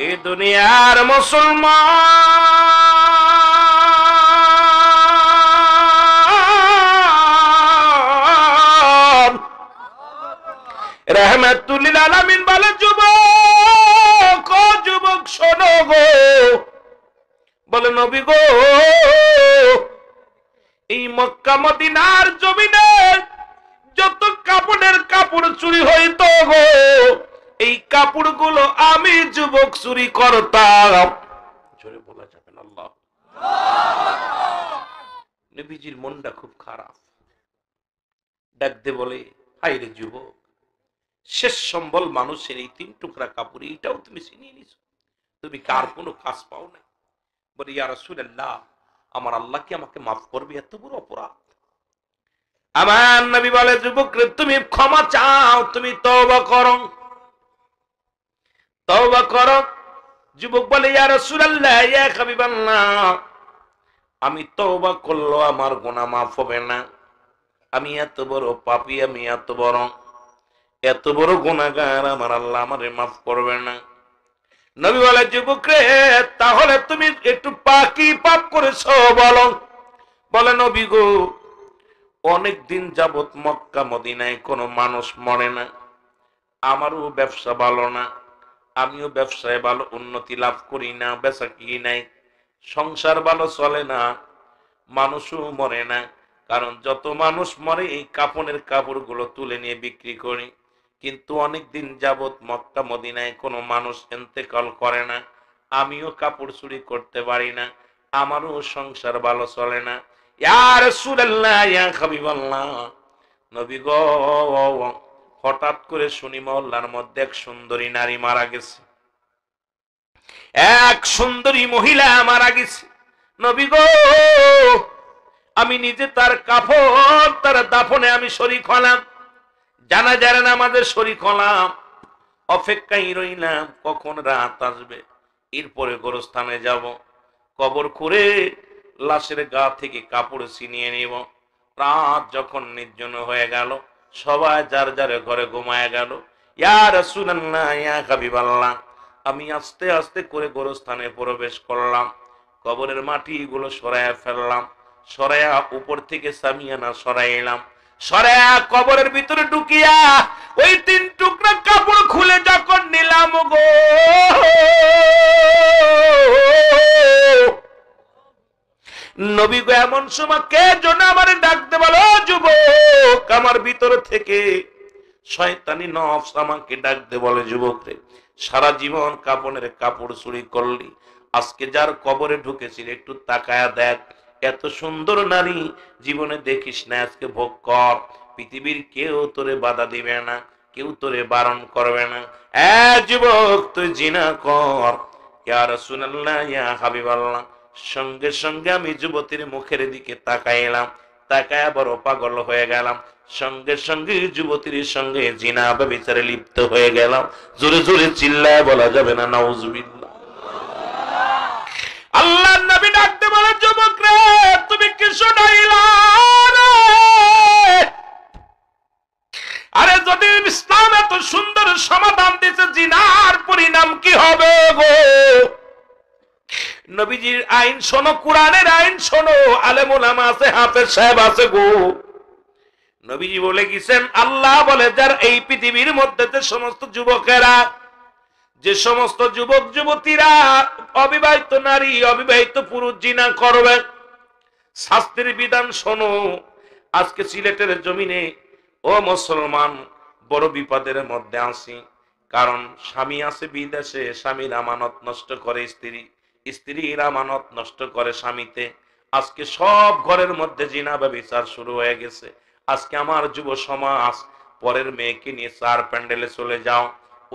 এই দুনিয়ার মুসলমান রাহমাতুল লিল আলামিন বলে, যুবক ও যুবক শোনো গো, বলে নবী গো, এই মক্কা মদিনার জমিনে যত কাপড়ের কাপড় চুরি হইতো গো, এই কাপড়গুলো আমি যুবক চুরি করতাম। জোরে বলা যাবে না আল্লাহ। নবীজির মনটা খুব খারাপ, ডাক দে বলে, হায় রে যুবক, শেষ সম্বল মানুষের এই 3 টুকরা কাপড়, এটাও তুমি ছিনিয়ে নিছো, তুমি কার কোনো কাজ পাও না। বলে, ইয়া রাসূলুল্লাহ, আমার আল্লাহ কি আমাকে মাফ করবে? এত বড় অপরাধ। আমার নবী বলে, যুবক রে, তুমি ক্ষমা চাও, তুমি তওবা করো, তওবা করো। যুবক বলে, ইয়া রাসূলুল্লাহ, ইয়া হাবিবাল্লাহ, আমি তওবা করলেও আমার গুনাহ মাফ হবে না, আমি এত বড় পাপী, আমি এত বড় গুনাহগার, আমার আল্লাহ আমারে মাফ করবে না। নবী বলে, যুবক রে, তাহলে তুমি একটু কি পাপ করেছো বলো। বলে, নবী গো, অনেক দিন যাবত মক্কা মদিনায় কোনো মানুষ মরে না, আমারও ব্যবসা ভালো না, আমিও ব্যবসায় ভালো উন্নতি লাভ করি না, বেচা কি নাই, সংসার ভালো চলে না, মানুষও মরে না, কারণ যত মানুষ মরে এই কাপড়ের কাপড়গুলো তুলে নিয়ে বিক্রি করি, কিন্তু অনেক দিন যাবত মক্কা মদিনায় কোনো মানুষ ইন্তেকাল করে না, আমিও কাপড় চুরি করতে পারি না, আমারও সংসার ভালো চলে না। ইয়া রাসূলুল্লাহ, ইয়া হাবিবাল্লাহ, নবী গো, হঠাৎ করে শুনি মহল্লার মধ্যে এক সুন্দরী নারী মারা গেছে, এক সুন্দরী মহিলা মারা গেছে। নবী গো, আমি নিজে তার কাফন, তার দাফনে আমি শরীক হলাম, জানাজার নামাজে শরীক হলাম, অপেক্ষায় রইলাম কখন রাত আসবে, এরপরে গোরস্থানে যাব, কবর খুঁড়ে লাশের গা থেকে কাপড় ছিনিয়ে নিব। রাত যখন নির্জন হয়ে গেল, সবাই যার যার ঘরে ঘুমায় গেল। ইয়া রাসূলুল্লাহ, ইয়া হাবিবাল্লাহ, আমি আস্তে আস্তে করে গোরস্থানে প্রবেশ করলাম, কবরের মাটিগুলো সরাইয়া ফেললাম, সরাইয়া উপর থেকে সামিয়ানা সরাইলাম, সরাইয়া কবরের ভিতরে ঢুকিয়া ওই 3 টুকরা কাপড় খুলে যখন নিলাম গো, নবী গো, এমন সময় কে যেন আমারে ডাকতে বলো, যুবক, আমার ভিতর থেকে শয়তানি নফস আমাকে ডাকতে বলে, যুবক রে, সারা জীবন কাপড়ের কাপড় চুরি করলি, আজকে যার কবরে ঢুকেছিল একটু তাকায়া দেখ, এত সুন্দর নারী জীবনে দেখিস না, আজকে ভোগ কর, পৃথিবীর কেউ তোরে বাধা দিবে না, কেউ তোরে বারণ করবে না, যুবক তুই জিনা কর। ইয়া রাসূলুল্লাহ, ইয়া হাবিবাল্লাহ, সঙ্গে সঙ্গে আমি যুবতীর মুখের দিকে তাকাইলাম, তাকায় বড় পাগল হয়ে গেলাম, সঙ্গে সঙ্গে যুবতীর সঙ্গে জিনা ব্যভিচারে লিপ্ত হয়ে গেলাম। জোরে জোরে চিল্লায় বলা যাবে না নাউজুবিল্লাহ। আল্লাহর নবী ডাকতে বলে, যুবক রে, তুমি কি শোনাইলা রে? আরে যদি ইসলাম এত সুন্দর সমাধান দিতে, জিনার পরিণাম কি হবে গো? নবীজির আইন শোনো, কোরআনের আইন শোনো, আলেম ওলামা আছে, হাফেজ সাহেব আছে গো। নবীজি বলে গেছেন, আল্লাহ বলে, যার এই পৃথিবীর মধ্যে যে সমস্ত যুবকেরা, যে সমস্ত যুবক যুবতীরা, অবিবাহিত নারী অবিবাহিত পুরুষ জিনা করবে, শাস্তির বিধান শোনো। আজকে সিলেটের জমিনে ও মুসলমান বড় বিপদের মধ্যে আছি, কারণ স্বামী আছে বিদেশে, স্বামীর আমানত নষ্ট করে স্ত্রী, স্ত্রীর আমানত নষ্ট করে স্বামীতে। আজকে সব ঘরের মধ্যে জিনা ব্যভিচার শুরু হয়ে গেছে। আজকে আমার যুব সমাজ পরের মেয়েকে নিয়ে 4 প্যান্ডেলে চলে যাও,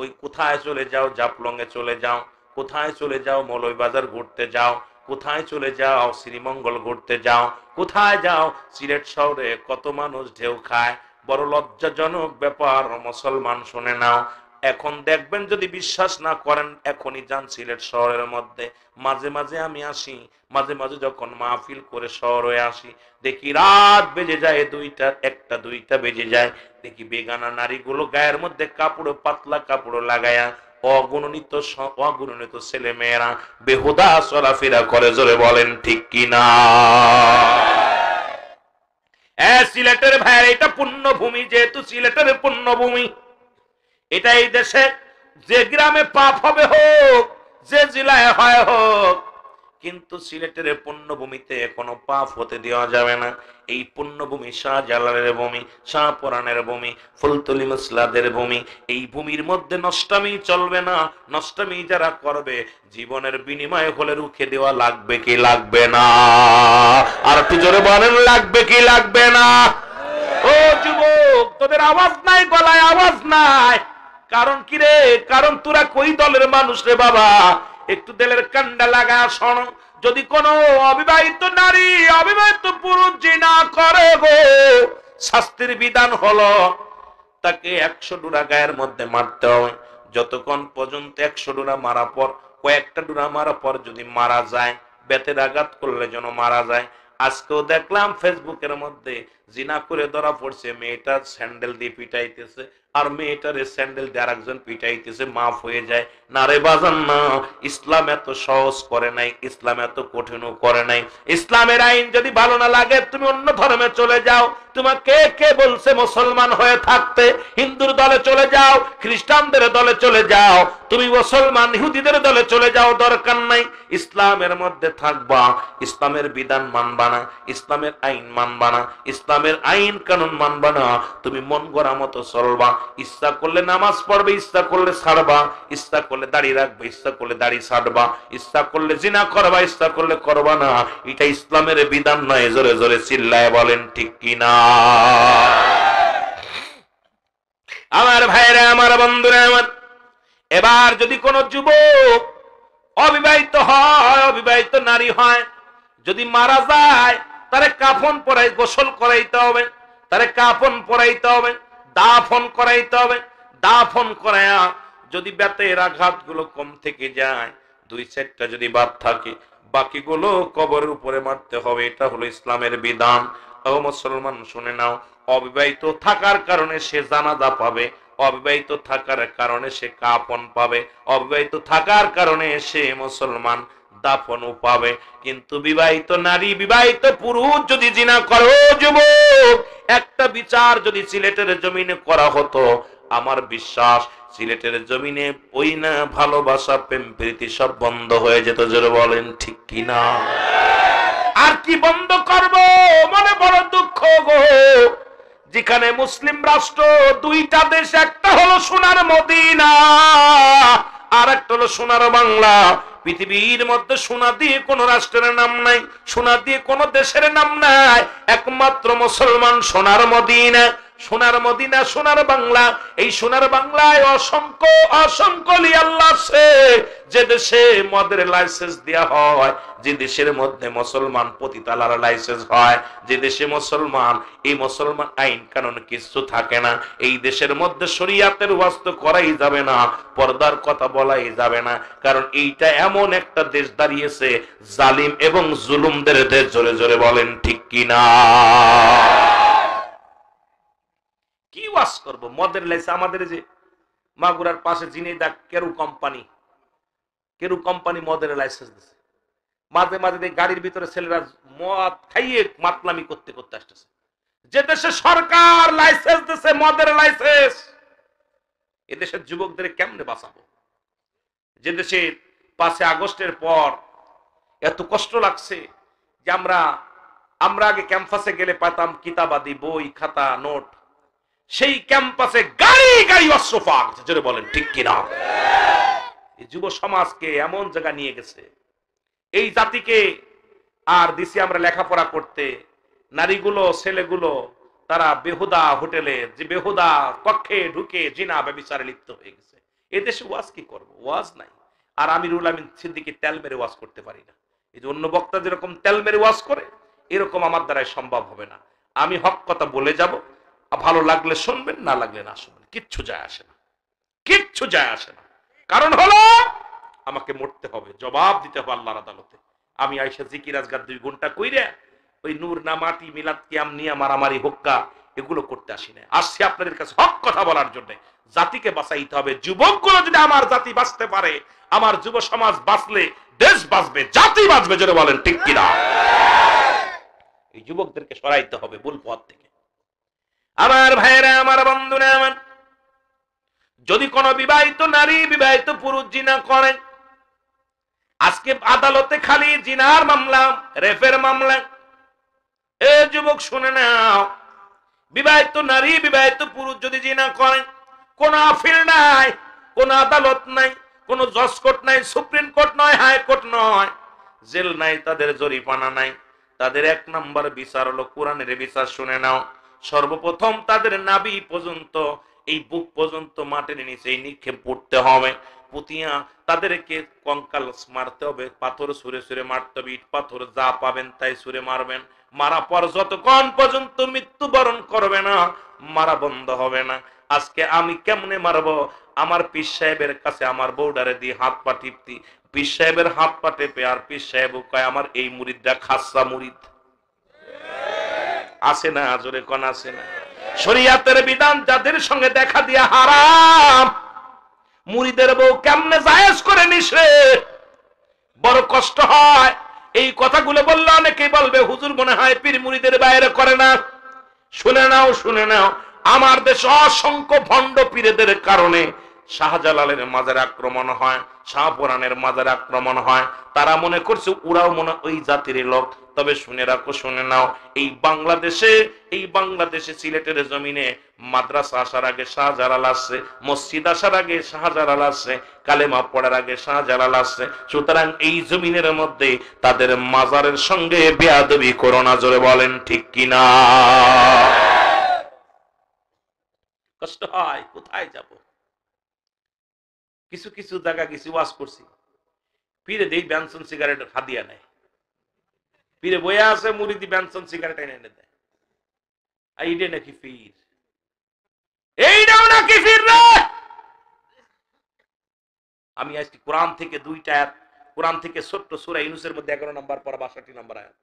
ওই কোথায় চলে যাও, জাফলংয়ে চলে যাও, কোথায় চলে যাও, মৌলভীবাজার ঘুরতে যাও, কোথায় চলে যাও, শ্রীমঙ্গল ঘুরতে যাও, কোথায় যাও, সিলেট শহরে কত মানুষ ঢেউ খায়। বড় লজ্জাজনক ব্যাপার, মুসলমান শুনে নাও। এখন দেখবেন, যদি বিশ্বাস না করেন, এখনই যান সিলেট শহরের মধ্যে। মাঝে মাঝে আমি আসি, মাঝে মাঝে যখন মাহফিল করে শহর হয়ে আসি, দেখি রাত বেজে যায় 2টা, 1টা 2টা বেজে যায়, দেখি বেগানা নারীগুলো গায়ের মধ্যে কাপড়, পাতলা কাপড় লাগায়া অগণিত ছেলে মেয়েরা বেহুদা চলাফেরা করে, জোরে বলেন ঠিক কিনা? সিলেটের ভাইয়ের এটা পুণ্যভূমি, যেহেতু সিলেটের পুণ্যভূমি, এটা এই দেশে যে গ্রামে পাপ হবে হোক, যে জেলায় হয় হোক, কিন্তু সিলেটের পুণ্যভূমিতে কোনো পাপ হতে দেওয়া যাবে না। এই পুণ্যভূমি শাহজালালের ভূমি, শাহপরানের ভূমি, ফুলতলি মুসলাদের ভূমি। এই ভূমির মধ্যে নষ্টামি চলবে না। নষ্টামি যারা করবে জীবনের বিনিময়ে হলে রুখে দেওয়া লাগবে কি লাগবে না? আর একটু জোরে বলেন, লাগবে কি লাগবে না? ও যুবক, তোদের আওয়াজ নাই, গলায় আওয়াজ নাই, কারণ কি রে? কারণ তোরা কই দলের মানুষ রে বাবা? একটু দিলের কান্ডা লাগা শোনো। যদি কোন অবিবাহিত নারী, অবিবাহিত পুরুষ জিনা করে গো, শাস্তির বিধান হলো তাকে 100 ডুরা গায়ের মধ্যে মারতে হবে। যতক্ষণ পর্যন্ত 100 ডুরা মারা পর, কয়েকটা ডুরা মারা পর যদি মারা যায়, বেতের আঘাত করলে যেন মারা যায়। আজকেও দেখলাম ফেসবুকের মধ্যে জিনা করে ধরা পড়ছে, মেয়েটার স্যান্ডেল দিয়ে পিটাইতেছে, আর মেয়েটারে স্যান্ডেল দিয়ে আরেকজন পিটাইতেছে, মাফ হয়ে যায় না রে বাজান না। ইসলাম এত সহজ করে নাই, ইসলাম এত কঠিনও করে নাই। ইসলামের আইন যদি ভালো না লাগে তুমি অন্য ধর্মে চলে যাও। তোমাকে কে বলছে মুসলমান হয়ে থাকতে? হিন্দুর দলে চলে যাও, খ্রিস্টানদের দলে চলে যাও, তুমি মুসলমান ইহুদিদের দলে চলে যাও, দরকার নাই। ইসলামের মধ্যে থাকবা, ইসলামের বিধান মানবা না, ইসলামের আইন মানবা না, ইসলামের আইন কানুন মানবা না। তুমি মন গড়া মতো চলবা। ইচ্ছা করলে নামাজ পড়বে, ইচ্ছা করলে ছাড়বা, ইচ্ছা করলে দাড়ি রাখবে, ইচ্ছা করলে দাড়ি ছাড়বা, ইচ্ছা করলে জিনা করবা, ইচ্ছা করলে করবা না। এটা ইসলামের বিধান নয়। জোরে জোরে চিল্লায় বলেন ঠিক কিনা? আমার ভাইরা, আমার বন্ধুরা আমার, এবার যদি কোন যুবক অবিবাহিত হয়, অবিবাহিত নারী হয়, যদি মারা যায়, তারে কাফন পরাই, গোসল করাইতে হবে, তারে কাফন পরাইতে হবে, দাফন করাইতে হবে। দাফন করায়া যদি বেতের আঘাত গুলো কম থেকে যায়, 2-4টা যদি বাদ থাকে, বাকিগুলো কবরের উপরে মারতে হবে। এটা হলো ইসলামের বিধান। ও মুসলমান শুনে নাও, অবিবাহিত থাকার কারণে সে জানাজা পাবে, অবিবাহিত থাকার কারণে সে কাফন পাবে, অবিবাহিত থাকার কারণে সে মুসলমান দাফনও পাবে। কিন্তু বিবাহিত নারী, বিবাহিত পুরুষ যদি জিনা করো যুবক, একটা বিচার যদি সিলেটের জমিনে করা হতো, আমার বিশ্বাস সিলেটের জমিনে ওই না ভালোবাসা, প্রেম প্রীতি সব বন্ধ হয়ে যেত। জোরে বলেন ঠিক কিনা? আর কি বন্ধ করব? মনে বড় দুঃখ গো, যেখানে মুসলিম রাষ্ট্র 2টা দেশ, একটা হলো সোনার মদিনা, আর একটা হলো সোনার বাংলা। পৃথিবীর মধ্যে সোনা দিয়ে কোন রাষ্ট্রের নাম নাই, সোনা দিয়ে কোন দেশের নাম নাই, একমাত্র মুসলমান সোনার মদিনা। সোনার মদিনা, সোনার বাংলা। এই সোনার বাংলায় অসংখ্য অসংখ্য আল্লাহ আছে। যে দেশে মদের লাইসেন্স দেয়া হয়, যে দেশের মধ্যে মুসলমান পতিতালার লাইসেন্স হয়, যে দেশে মুসলমান, এই মুসলমান আইন কানুন কিছু থাকে না, এই দেশের মধ্যে শরীয়তের ওয়াজ করাই যাবে না, পর্দার কথা বলাই যাবে না। কারণ এইটা এমন একটা দেশ দাঁড়িয়েছে, জালিম এবং জুলুমদের দেশ। জোরে জোরে বলেন ঠিক কিনা? কি ওয়াজ করব? মদের লাইসেন্স আমাদের যে মাগুরার পাশে জিনেদা কেরু কোম্পানি মদের লাইসেন্স দিচ্ছে। মাঝে মাঝে গাড়ির ভিতরে ছেলেরা মদ খাইয়ে মাতলামি করতে করতে আসতেছে। যে দেশে সরকার লাইসেন্স দিচ্ছে মদের লাইসেন্স, এদেশের যুবকদের কেমনে বাঁচাবো? যে দেশে 5 আগস্টের পর এত কষ্ট লাগছে যে আমরা আগে ক্যাম্পাসে গেলে পাতাম কিতাবাদি, বই, খাতা, নোট, সেই ক্যাম্পাসে গাড়ি গাড়ি অস্ত্র পাওয়া গেছে। জোরে বলেন ঠিক কিনা? এই যুব সমাজকে এমন জায়গা নিয়ে গেছে, এই জাতিকে আর দিছি আমরা লেখাপড়া করতে। নারীগুলো, ছেলেগুলো তারা বেহুদা হোটেলে, যে বেহুদা কক্ষে ঢুকে জিনা ব্যভিচারে লিপ্ত হয়ে গেছে। এদেশে ওয়াজ কি করব? ওয়াজ নাই। আর আমিরুল আমিন সিদ্দিকী তেল মেরে ওয়াজ করতে পারি না। এই যে অন্য বক্তা যেরকম তেল মেরে ওয়াজ করে, এরকম আমার দ্বারাই সম্ভব হবে না। আমি হক কথা বলে যাব, ভালো লাগলে শুনবেন, না লাগলে না শুনবেন, কিচ্ছু যায় আসে না, কিচ্ছু যায় আসে না। কারণ হলো আমাকে মরতে হবে, জবাব দিতে হবে আল্লাহর আদালতে। আমি আইসা জিকির আজগার 2 ঘন্টা কইরা ওই নূর না মাটি মিলাদ কিয়াম নিয়ে মারামারি হোক্কা এগুলো করতে আসি না, আসছি আপনাদের কাছে হক কথা বলার জন্য। জাতিকে বাঁচাইতে হবে। যুবকগুলো যদি আমার জাতি বাঁচতে পারে, আমার যুব সমাজ বাঁচলে দেশ বাঁচবে, জাতি বাঁচবে, জোরে বলেন ঠিক কিনা? এই যুবকদেরকে সরাইতে হবে ভুল পথ থেকে। আমার ভাইয়েরা, আমার বন্ধুরা, আমার যদি কোন বিবাহিত নারী বিবাহিত পুরুষ জিনা করে, আজকে আদালতে খালি জিনার মামলা, রেপের মামলা। এ যুবক শুনে নাও, বিবাহিত নারী বিবাহিত পুরুষ যদি জিনা করে, কোন আপিল নাই, কোন আদালত নাই, কোন জজ কোর্ট নাই, সুপ্রিম কোর্ট নয়, হাইকোর্ট নয়, জেল নাই, তাদের জরিমানা নাই। তাদের এক নম্বর বিচার হলো কোরআনের বিচার। শুনে নাও, সর্বপ্রথম তাদের নাভি পর্যন্ত, এই বুক পর্যন্ত মাটির নিচে নিক্ষেপ করতে হবে, পুতিয়া তাদেরকে কঙ্কাল মারতে হবে, পাথর সুরে সুরে মারতে হবে, ইট পাথর যা পাবেন তাই সুরে মারবেন। মারা পর যতক্ষণ পর্যন্ত মৃত্যুবরণ করবে না, মারা বন্ধ হবে না। আজকে আমি কেমনে মারবো? আমার পীর সাহেবের কাছে আমার বউডারে দিয়ে হাত পা টিপতি, পীর সাহেবের হাত পা টেপে, আর পীর সাহেব কয় আমার এই মুরিদটা খাসা মুরিদ। আছে না? জোরে কোন আছে না? শরীয়তের বিধান যাদের সঙ্গে দেখা দিয়া হারাম, মুরিদের বউ কেমনে জায়েজ করে নিছে? বড় কষ্ট হয়। এই কথাগুলো বললে অনেকেই বলবে হুজুর মনে হয় পীর মুরিদের বাইরে করে না। শুনে নাও, শুনে নাও, আমার দেশে অসংখ্য ভণ্ড পীরেদের কারণে শাহজালালের মাজারে আক্রমণ হয়, শাহপুরানের মাজারে আক্রমণ হয়। তারা মনে করছে ওরাও মনে ওই জাতির লোক। তবে শুনে রাখো, শুনে নাও, এই বাংলাদেশে সিলেটের জমিনে মাদ্রাসা আসার আগে শাহজালাল আসছে, মসজিদ আসার আগে শাহজালাল আসছে, কালেমা পড়ার আগে শাহজালাল আসছে। সুতরাং এই জমিনের মধ্যে তাদের মাজারের সঙ্গে বেয়াদবি করো না, জোরে বলেন ঠিক কিনা? কষ্ট হয়, কোথায় যাব? কিছু কিছু জায়গা কিছু ওয়াজ করছি, পীরে দেই বেনসন সিগারেট হাদিয়া নেয়, পীরে বইয়া আছে, মুরিদি বেনসন সিগারেট এনে দেয়। এইটা নাকি পীর? এইটাও নাকি পীর রে? আমি আজকে কোরআন থেকে দুইটা আয়াত, কোরআন থেকে ছোট্ট সূরা ইউনূসের মধ্যে 11 নম্বর পড়া 62 নম্বর আয়াত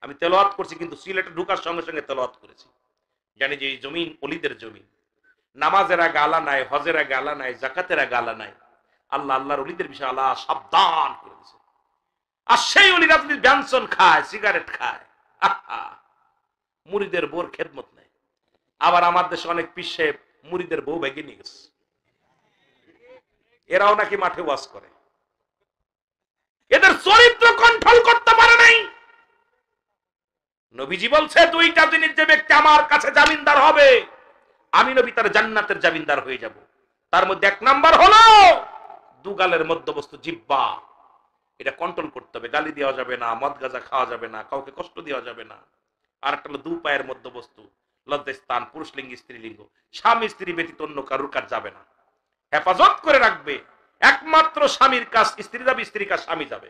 আমি তেলাওয়াত করছি, কিন্তু সিলেটে ঢোকার সঙ্গে সঙ্গে তেলাওয়াত করেছি। জানি যে এই জমিন ওলিদের জমিন। নামাজের আগে আলা নাই, হজের আগে আলা নাই, যাকাতের আগে আলা নাই। আল্লাহ আল্লাহর ওলিদের বিষয়ে আল্লাহ সাবধান করে দিয়েছে। আর সেই ওলিরা যদি বেনসন খায়, সিগারেট খায়, মুরিদের বউর খেদমত নেই। আবার আমার দেশে অনেক পীর সাহেব মুরিদের বউ ভেঙে নিয়ে গেছে, এরাও নাকি মাঠে ওয়াজ করে। এদের চরিত্র কন্ট্রোল করতে পারে নাই। নবীজি বলছে দুইটা জিনিস যে ব্যক্তি আমার কাছে জামিনদার হবে, আমি নবী তার জান্নাতের জামিনদার হয়ে যাব। তার মধ্যে এক নাম্বার হলো দুগালের মধ্যবস্তু জিহ্বা, এটা কন্ট্রোল করতে হবে। গালি দেওয়া যাবে না, মদ গাঁজা খাওয়া যাবে না, কাউকে কষ্ট দেওয়া যাবে না। আর একটা হলো দু পায়ের মধ্যবস্তু, লজ্জাস্থান, পুরুষলিঙ্গ স্ত্রীলিঙ্গ, স্বামী স্ত্রী ব্যতীত অন্য কারোর কাজ যাবে না। হেফাজত করে রাখবে, একমাত্র স্বামীর কাজ স্ত্রী যাবে, স্ত্রীর কাজ স্বামী যাবে,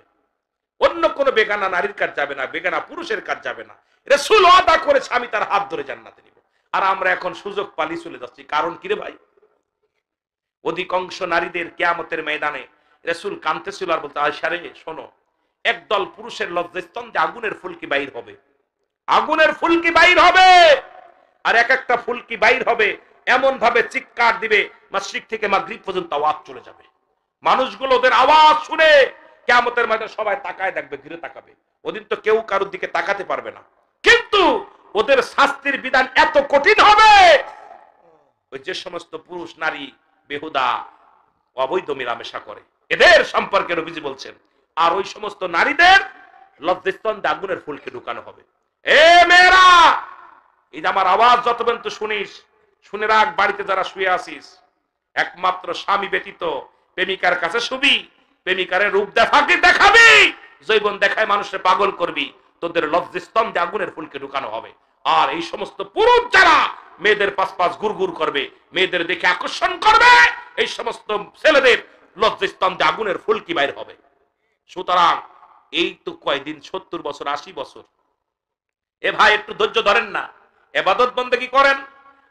অন্য কোন বেগানা নারীর কাজ যাবে না, বেগানা পুরুষের কাজ যাবে না। রাসূল ওয়াদা করেছে আমি তার হাত ধরে জান্নাতে নিব। আর আমরা এখন সুযোগ পালি চলে যাচ্ছি। কারণ কি রে ভাই? অধিকাংশ নারীদের কিয়ামতের ময়দানে রাসূল কাঁদতেছিল আর বলতে, আয়েশা রে শোনো, একদল পুরুষের লজ্জাস্থান দিয়ে আগুনের ফুলকি বাইর হবে, আগুনের ফুলকি বাইর হবে, আর এক একটা ফুলকি বাইর হবে এমন ভাবে চিৎকার দিবে মাশরিক থেকে মাগরিব পর্যন্ত আওয়াজ চলে যাবে। মানুষগুলো ওদের আওয়াজ শুনে কিয়ামতের ময়দানে সবাই তাকায় দেখবে, ঘিরে তাকাবে। ওদিন তো কেউ কারোর দিকে তাকাতে পারবে না। কিন্তু ওদের শাস্তির বিধান এত কঠিন হবে, ওই যে সমস্ত পুরুষ নারী বেহুদা অবৈধ মেলামেশা করে এদের সম্পর্কে নবীজি বলছেন। আর ওই সমস্ত নারীদের লজ্জাস্থান দিয়ে আগুনের ফুলকে ঢুকানো হবে। এ মেয়েরা, এই যে আমার আওয়াজ যত পর্যন্ত শুনিস, শুনে রাখ, বাড়িতে যারা শুয়ে আসিস, একমাত্র স্বামী ব্যতীত প্রেমিকার কাছে শুবি, প্রেমিকারের রূপ দেখাবি, জৈবন দেখায় মানুষের পাগল করবি, তোদের লজ্জাস্থান দিয়ে আগুনের ফুলকে ঢুকানো হবে। আর এই সমস্ত পুরুষ যারা মেয়েদের পাশ গুড়গুড় করবে, মেয়েদের দেখে আকর্ষণ করবে, এই সমস্ত ছেলেদের লজ্জাস্থান দিয়ে আগুনের ফুলকি বাইর হবে। সুতরাং এই তো কয়দিন, 70 বছর 80 বছর। এ ভাই একটু ধৈর্য ধরেন না, ইবাদত বন্দেগী করেন।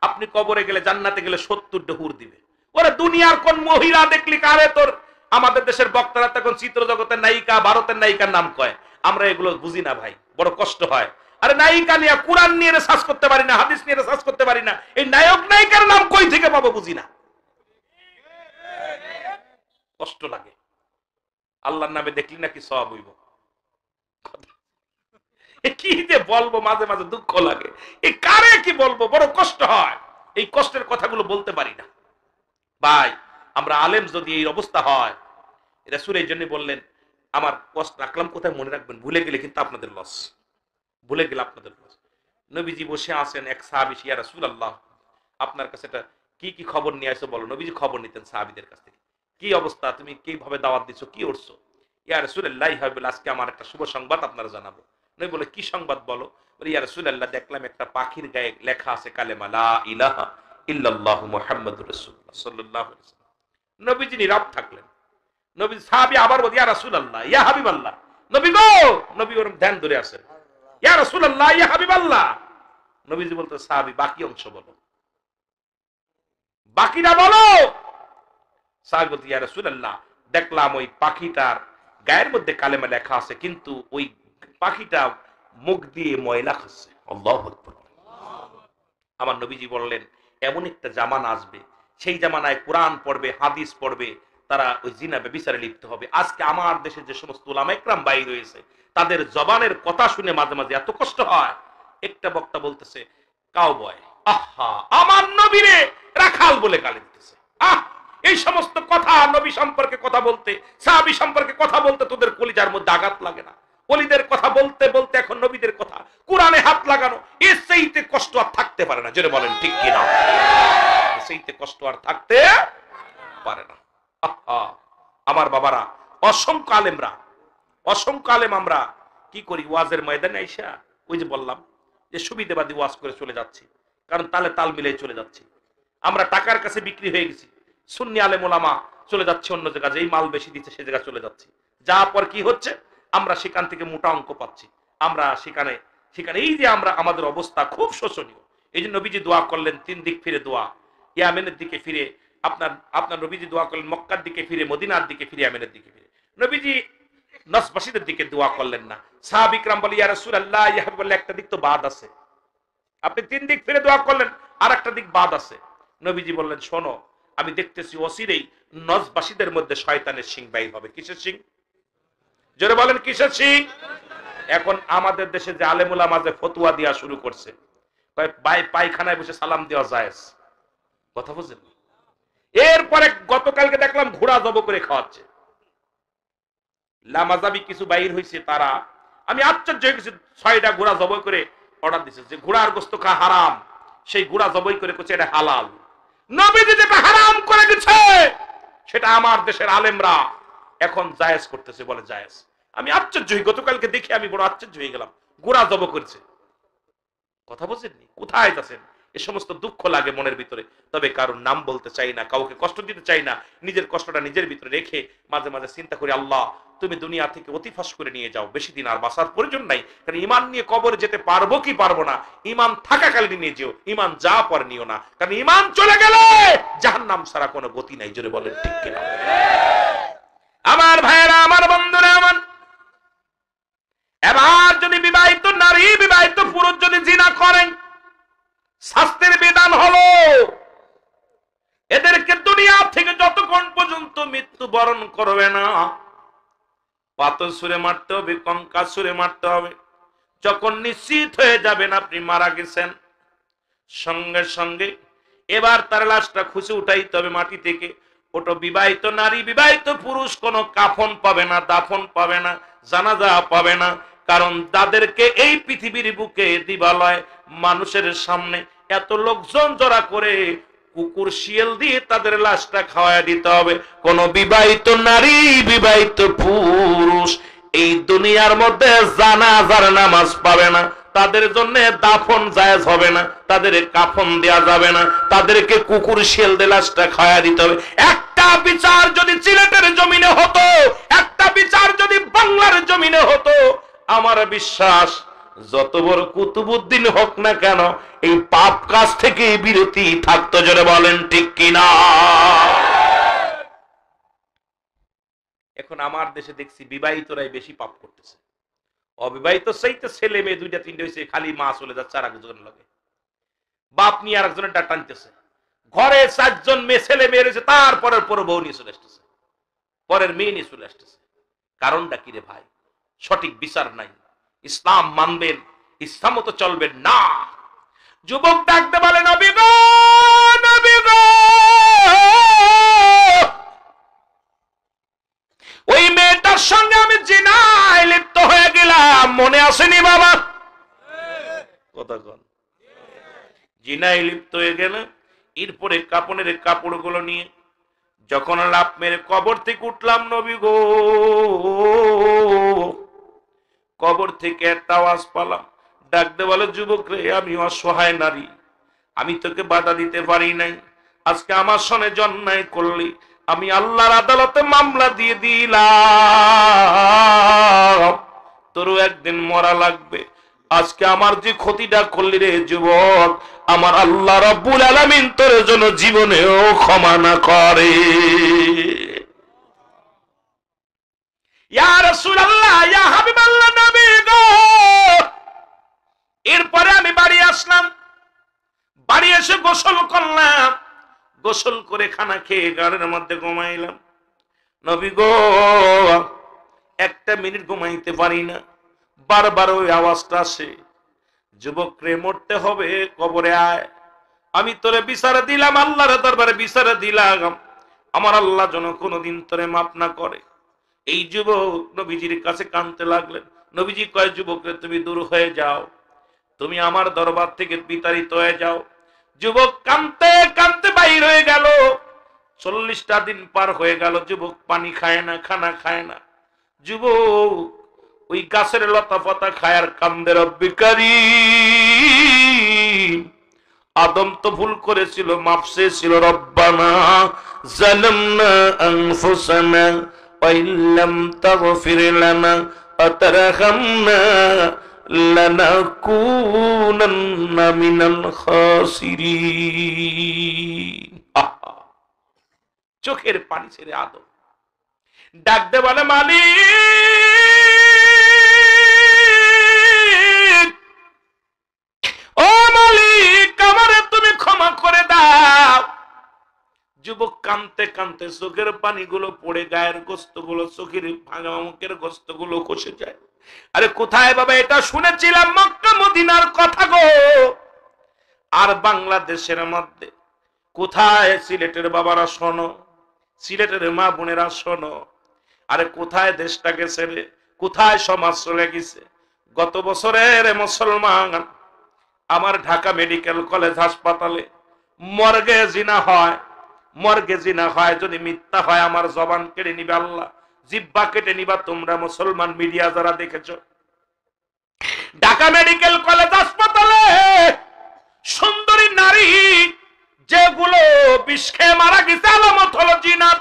আপনি কবরে গেলে, জান্নাতে গেলে 70 হুর দিবে। ওরে দুনিয়ার কোন মহিলা দেখলি কারে তোর? আমাদের দেশের বক্তারা তখন চিত্র জগতের নায়িকা, ভারতের নায়িকার নাম কয়। আমরা এগুলো বুঝি না ভাই, বড় কষ্ট হয়। আরে নায়িকা নিয়ে কোরআন নিয়ে রিসার্চ করতে পারি না, হাদিস নিয়ে রিসার্চ করতে পারি না, এই নায়ক নায়িকার নাম কই থেকে পাবো বুঝি না। কষ্ট লাগে। আল্লাহর নামে দেখলি নাকি সওয়াব হইব। কি যে বলবো, মাঝে মাঝে দুঃখ লাগে। এই কারে কি বলবো, বড় কষ্ট হয়। এই কষ্টের কথাগুলো বলতে পারি না। ভাই আমরা আলেম যদি এই অবস্থা হয়, রাসূল এই জন্য বললেন আমার কষ্ট রাখলাম কোথায় মনে রাখবেন, ভুলে গেলে কিন্তু আপনাদের লস, ভুলে গেলে আপনাদের লস। নবীজি বসে আছেন, এক সাহাবী, ইয়া রাসূলুল্লাহ আপনার কাছে এটা কি কি খবর নিয়ে আসছো বলো। নবীজি খবর নিতেন সাহাবীদের কাছ থেকে, কি অবস্থা, তুমি কিভাবে দাওয়াত দিছো, কি করছো। ইয়া রাসূলুল্লাহ আজকে আমার একটা শুভ সংবাদ আপনারা জানাবো। নবী বলে কি সংবাদ বলো। ইয়া রাসূলুল্লাহ দেখলাম একটা পাখির গায়ে লেখা আছে কালেমা লা ইলাহা ইল্লাল্লাহু মুহাম্মাদুর রাসূলুল্লাহ সাল্লাল্লাহু আলাইহি ওয়াসাল্লাম। নবীজি নীরব থাকলেন। নবী সাহাবী আবার বলে ইয়া রাসূলুল্লাহ ইয়া হাবিবাল্লাহ, নবী গো, নবী ওর ধ্যান ধরে আছেন, ইয়া রাসূলুল্লাহ ইয়া হাবিবাল্লাহ। নবীজি বলতে সাহাবী বাকি অংশ বলো, বাকিটা বলো। সাহাবী বলতে ইয়া রাসূলুল্লাহ দেখলাম ওই পাখিটার গায়ের মধ্যে কালেমা লেখা আছে, কিন্তু ওই পাখিটা মুখ দিয়ে ময়লা খাচ্ছে। আল্লাহু আকবার। আমার নবীজি বললেন এমন একটা জামানা আসবে, সেই জামানায় কোরআন পড়বে, হাদিস পড়বে, তারা ওই জিনা ব্যভিচারে লিপ্ত হবে। আজকে আমার দেশে যে সমস্ত উলামা ইকরাম বাইর হয়েছে, তাদের জবানের কথা শুনে মাঝে মাঝে এত কষ্ট হয়। একটা বক্তা বলতেছে কাউবয়, আহা আমার নবীরে রাখাল বলে গালি দিতেছে। এই সমস্ত কথা, নবী সম্পর্কে কথা বলতে, সাহাবী সম্পর্কে কথা বলতে তোদের কলিজার মধ্যে আঘাত লাগে না? ওলিদের কথা বলতে বলতে এখন নবীদের কথা, কোরআনে হাত লাগানো, এর চাইতে কষ্ট আর থাকতে পারে না। জোরে বলেন ঠিক কিনা? এর চাইতে কষ্ট আর থাকতে পারে না। আমার বাবারা, অসংখ্য আলেমরা, অসংখ্য আলেম আমরা কি করি, ওয়াজের ময়দানে আইসা ওই যে বললাম যে সুবিধাবাদী ওয়াজ করে চলে যাচ্ছি, কারণ তালে তাল মিলে চলে যাচ্ছি। আমরা টাকার কাছে বিক্রি হয়ে গেছি। সুন্নি আলেম ওলামা চলে যাচ্ছে অন্য জায়গায়, যেই মাল বেশি দিচ্ছে সে জায়গায় চলে যাচ্ছি। যা পর কি হচ্ছে, আমরা সেখান থেকে মোটা অঙ্ক পাচ্ছি। আমরা সেখানে সেখানে এই যে আমরা, আমাদের অবস্থা খুব শোচনীয়। এই যে নবীজি দোয়া করলেন 3 দিক ফিরে দোয়া, ইয়ামেনের দিকে ফিরে, আপনার নবীজি দোয়া করলেন মক্কার দিকে ফিরে, মদিনার দিকে ফিরে, ইয়ামেনের দিকে ফিরে। নবীজি নসবাসীদের দিকে দোয়া করলেন না। সাহাবী ইকরাম বলে ইয়া রাসূলুল্লাহ ইয়া হাবিবাল্লাহ একটা দিক তো বাদ আছে, আপনি 3 দিক ফিরে দোয়া করলেন, আর একটা দিক বাদ আছে। নবীজি বললেন শোনো, আমি দেখতেছি অচিরেই নসবাসীদের মধ্যে শয়তানের শিং বাইর হবে। কিসের শিং? জোরে বলেন কিসের শিং? এখন আমাদের দেশে যে আলেম উলামা যে ফতোয়া দেয়া শুরু করছে, পায়খানায় বসে সালাম দেওয়া জায়েজ, কথা বুঝেন? এরপরে গতকালকে দেখলাম ঘোড়া জব করে খাওয়াচ্ছে। লামাজাবি কিছু বাইর হয়েছে, তারা, আমি আশ্চর্য হয়ে গেছি, 6টা ঘোড়া জবাই করে অর্ডার দিচ্ছে যে ঘোড়ার গোশত খাওয়া হারাম, সেই ঘোড়া জবাই করে করছে এটা হালাল। নবীজি যেটা হারাম করে গেছে সেটা আমার দেশের আলেমরা এখন জায়েজ করতেছে, বলে জায়েজ। আমি আশ্চর্য হই, গতকালকে দেখে আমি বড় আশ্চর্য হয়ে গেলাম, ঘোড়া জব করছে। কথা বুঝেননি? কোথায় যাচ্ছেন? এ সমস্ত দুঃখ লাগে মনের ভিতরে। তবে কারোর নাম বলতে চাই না, কাউকে কষ্ট দিতে চাই না, নিজের কষ্টটা নিজের ভিতরে রেখে মাঝে মাঝে চিন্তা করি আল্লাহ তুমি দুনিয়া থেকে অতিফাস করে নিয়ে যাও, বেশি দিন আর বাঁচার প্রয়োজন নাই। কারণ ইমান নিয়ে কবরে যেতে পারবো কি পারবো না, ইমান থাকাকালীন নিয়ে যেও, ইমান যা পর নিও না, কারণ ইমান চলে গেলে জাহান্নাম ছাড়া কোনো গতি নাই। জোরে বলেন ঠিক কিনা? আমার ভাইয়েরা, আমার বন্ধুরা, আমার এবার যদি বিবাহিত নারী, বিবাহিত পুরুষ যদি জিনা করেন, শাস্ত্রের বিধান হলো এদেরকে দুনিয়া থেকে যতক্ষণ পর্যন্ত মৃত্যু বরণ করবে না, পাথর ছুঁড়ে মারতে হবে, কঙ্কা ছুঁড়ে মারতে হবে। যখন নিশ্চিত হয়ে যাবেন আপনি মারা গেছেন, সঙ্গে সঙ্গে এবার তার লাশটা খুঁজে উঠাইতে হবে মাটি থেকে। ওটা বিবাহিত নারী, বিবাহিত পুরুষ কোনো কাফন পাবে না, দাফন পাবে না, জানাজা পাবে না। কারণ তাদেরকে এই পৃথিবীর বুকে দিবালয় মানুষের সামনে এত লোকজন জড়া করে কুকুর শিয়াল দিয়ে তাদের লাশটা খাওয়ায় দিতে হবে। কোন বিবাহিত নারী, বিবাহিত পুরুষ এই দুনিয়ার মধ্যে জানাজার নামাজ পাবে না, তাদের জন্য দাফন জায়েজ হবে না, তাদের কাফন দেয়া যাবে না, তাদেরকে কুকুর শিয়াল দিয়ে লাশটা খাওয়ায় দিতে হবে। একটা বিচার যদি সিলেটের জমিনে হতো, একটা বিচার যদি বাংলার জমিনে হতো, আমার বিশ্বাস যত বড় কুতুবউদ্দিন হোক না কেন এই পাপ কাজ থেকে বিরতি থাকতো। জোরে বলেন ঠিক কিনা? এখন আমার দেশে দেখছি বিবাহিতরাই বেশি পাপ করতেছে, অবিবাহিত চাইতে ছেলে মেয়ে দুইটা তিনটে হয়েছে, খালি মা চলে যাচ্ছে আর একজনের লগে, বাপ নিয়ে আর একজনের ডাক টানতেছে। ঘরে 4 জন মেয়ে ছেলে মেয়ে রয়েছে, তারপরের পর বউ নিয়ে চলে আসতেছে, পরের মেয়ে নিয়ে চলে আসতেছে। কারণটা কি রে ভাই? সঠিক বিচার নাই। ইসলাম মানবেন, ইসলাম মতো চলবেন না। যুবক ডাকতে বলে, নবী গো, নবী গো, ওই মেয়েটার সঙ্গে আমি জিনায় লিপ্ত হয়ে গেলাম, মনে আসেনি বাবা? কথা কন। জিনায় লিপ্ত হয়ে গেল। এরপরে কাপড়ের কাপড়গুলো নিয়ে যখন লাফ মেরে কবর থেকে উঠলাম, নবী গো, কবর থেকে একটা আওয়াজ পেলাম, ডাকতে বলে, যুবক রে, আমি অসহায় নারী, আমি তোকে বাধা দিতে পারি নাই, আজকে আমার সনে অন্যায় করলি, আমি আল্লাহর আদালতে মামলা দিয়ে দিলাম, তোরও একদিন মরা লাগবে। আজকে আমার যে ক্ষতিটা করলি রে যুবক, আমার আল্লাহ রাব্বুল আলামিন তোর জন্য জীবনেও ক্ষমা না করে। ইয়া রাসূলুল্লাহ, ইয়া হাবিবাল্লাহ, নবী গো। এরপরে আমি বাড়ি আসলাম, বাড়ি এসে গোসল করলাম, গোসল করে খানা খেয়ে গাড়ির মধ্যে ঘুমাইলাম। নবী গো, 1 মিনিট ঘুমাইতে পারি না, বারবার ওই আওয়াজটা আসে, যুবক রে, মরতে হবে, কবরে আয়। আমি তোরে বিচারে দিলাম, আল্লাহর দরবারে বিচারে দিলাম, আমার আল্লাহ যেন কোনোদিন তোরে মাফ না করে। এই যুবক নবীজির কাছে কাঁদতে লাগলেন। নবীজি কয়, যুবক রে, তুমি দূর হয়ে যাও, তুমি আমার দরবার থেকে বিতাড়িত হয়ে যাও। যুবক কাঁদতে কাঁদতে বাইর হয়ে গেল। 40টা দিন পার হয়ে গেল, যুবক পানি খায় না, খানা খায় না। যুবক ওই গাছের লতা পাতা খায় আর কান্দে, রব্বি কারীম, আদম তো ভুল করেছিল, মাফ চেয়েছিল, রব্বানা যালামনা আনফুসানা ওয়া ইল্লাম তাগফির লানা ওয়া তারহামনা লানাকুনান্না মিনাল খাসিরিন। চোখের পানি ছেড়ে আদম ডাকতে বলে, মালিক, ও মালিক, আমারে তুমি ক্ষমা করে দাও। যুবক কাঁদতে কাঁদতে চোখের পানিগুলো পড়ে গায়ের গোস্তগুলো, চোখের ভাঙা মুখের গোস্তগুলো খসে যায়। আরে কোথায় বাবা? এটা শুনেছিলাম মক্কা মদিনার কথা গো, আর বাংলাদেশের মধ্যে কোথায়? সিলেটের বাবারা শোনো, সিলেটের মা বোনেরা শোনো, আরে কোথায় দেশটাকে ছেড়ে, কোথায় সমাজ চলে গেছে? গত বছরের মুসলমান আমার ঢাকা মেডিকেল কলেজ হাসপাতালে মর্গে জিনা হয়, মর্গে জিনা হয়, যদি মিথ্যা হয় আমার জবান কেটে নিবে আল্লাহ, জিহ্বা কেটে নিবা তোমরা মুসলমান মিডিয়া যারা দেখেছো। ঢাকা মেডিকেল কলেজ হাসপাতালে সুন্দরী নারী যেগুলো বিষ খেয়ে মারা গেছে, আলামত হলো জিনার।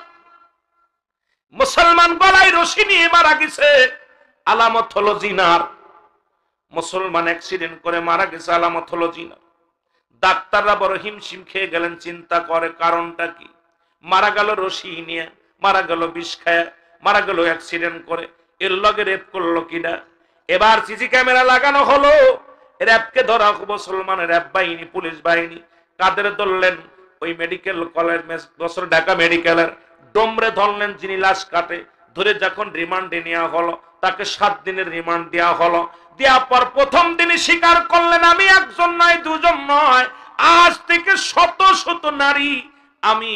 মুসলমান গলায় রশি নিয়ে মারা গেছে, আলামত হলো জিনার। মুসলমান অ্যাক্সিডেন্ট করে মারা গেছে, আলামত হলো জিনার। ডাক্তাররা বড় হিমশিম খেয়ে গেলেন, চিন্তা করে কারণটা কি? মারা গেল রশি নিয়ে, মারা গেল বিষ খায়, মারা গেল অ্যাক্সিডেন্ট করে, এর লগে রেপ করলো কিনা। এবার সিসি ক্যামেরা লাগানো হলো, র্যাবকে ধরা, মুসলমানের র্যাব বাহিনী, পুলিশ বাহিনী কাদের ধরলেন? ওই মেডিকেল কলেজ বছর ঢাকা মেডিকেলের ডোমরে ধরলেন, যিনি লাশ কাটে। ধরে যখন রিমান্ডে নেওয়া হলো, তাকে 7 দিনের রিমান্ড দেওয়া হলো। দেওয়ার পর প্রথম দিনই স্বীকার করলেন, আমি একজন নয়, 2 জন নয়, আজ থেকে শত শত নারী, আমি